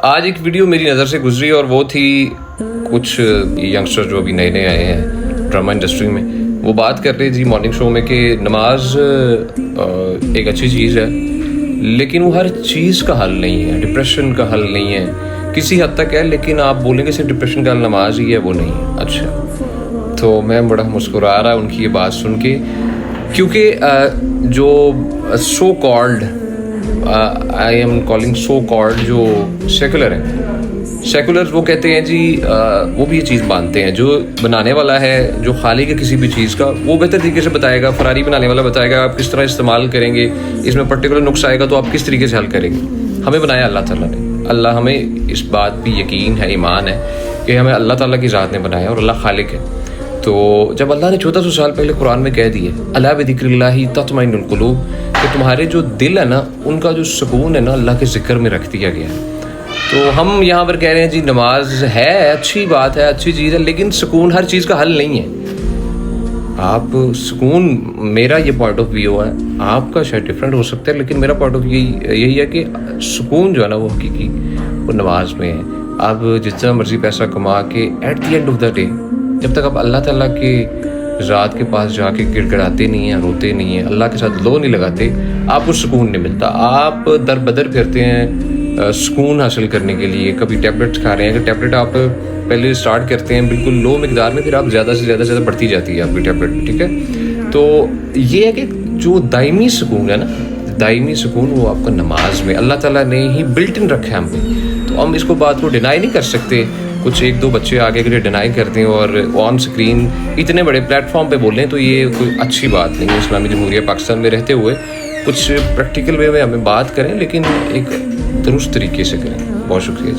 آج ایک ویڈیو میری نظر سے گزری اور وہ تھی کچھ ینگسٹر جو ابھی نئے آئے ہیں ڈرامہ انڈسٹری میں، وہ بات کر رہے جی مارننگ شو میں کہ نماز ایک اچھی چیز ہے لیکن وہ ہر چیز کا حل نہیں ہے، ڈپریشن کا حل نہیں ہے، کسی حد تک ہے لیکن آپ بولیں گے صرف ڈپریشن کا حل نماز ہی ہے، وہ نہیں ہے۔ اچھا، تو میں بڑا مسکرا رہا ان کی یہ بات سن کے، کیونکہ جو so called I am calling so called جو سیکولر ہیں، سیکولر وہ کہتے ہیں جی وہ بھی یہ چیز مانتے ہیں جو بنانے والا ہے، جو خالق ہے کسی بھی چیز کا، وہ بہتر طریقے سے بتائے گا۔ فراری بنانے والا بتائے گا آپ کس طرح استعمال کریں گے، اس میں پرٹیکولر نقص آئے گا تو آپ کس طریقے سے حل کریں گے۔ ہمیں بنایا اللہ تعالیٰ نے، اللہ ہمیں اس بات پہ یقین ہے، ایمان ہے کہ ہمیں اللہ تعالیٰ کی ذات نے بنایا اور اللہ خالق ہے۔ تو جب اللہ نے 1400 سال پہلے قرآن میں کہہ دیے الا بذکر اللہ تطمئن القلوب، کہ تمہارے جو دل ہے نا ان کا جو سکون ہے نا اللہ کے ذکر میں رکھ دیا گیا ہے، تو ہم یہاں پر کہہ رہے ہیں جی نماز ہے اچھی بات ہے، اچھی چیز ہے، لیکن سکون ہر چیز کا حل نہیں ہے۔ آپ سکون، میرا یہ پوائنٹ آف ویو ہے، آپ کا شاید ڈفرینٹ ہو سکتا ہے، لیکن میرا پوائنٹ آف ویو یہی ہے کہ سکون جو ہے نا وہ حقیقی وہ نماز میں ہے۔ آپ جتنا مرضی پیسہ کما کے at the end of the day جب تک آپ اللہ تعالیٰ کے ذات کے پاس جا کے گڑ گڑاتے نہیں ہیں، روتے نہیں ہیں، اللہ کے ساتھ لو نہیں لگاتے، آپ کو سکون نہیں ملتا۔ آپ در بدر پھرتے ہیں سکون حاصل کرنے کے لیے، کبھی ٹیبلٹس کھا رہے ہیں، اگر ٹیبلٹ آپ پہلے اسٹارٹ کرتے ہیں بالکل لو مقدار میں، پھر آپ زیادہ سے زیادہ بڑھتی جاتی ہے آپ کی ٹیبلٹ، ٹھیک ہے۔ تو یہ ہے کہ جو دائمی سکون ہے نا، دائمی سکون وہ آپ کا نماز میں اللہ تعالیٰ نے ہی بلٹ ان رکھا ہے ہم نے، تو ہم اس کو بات کو ڈینائی نہیں کر سکتے۔ کچھ ایک دو بچے آگے کے لیے ڈینائی کرتے ہیں اور آن سکرین اتنے بڑے پلیٹ فارم پہ بولیں تو یہ کوئی اچھی بات نہیں ہے۔ اسلامی جمہوریہ پاکستان میں رہتے ہوئے کچھ پریکٹیکل وے میں ہمیں بات کریں، لیکن ایک درست طریقے سے کریں۔ بہت شکریہ۔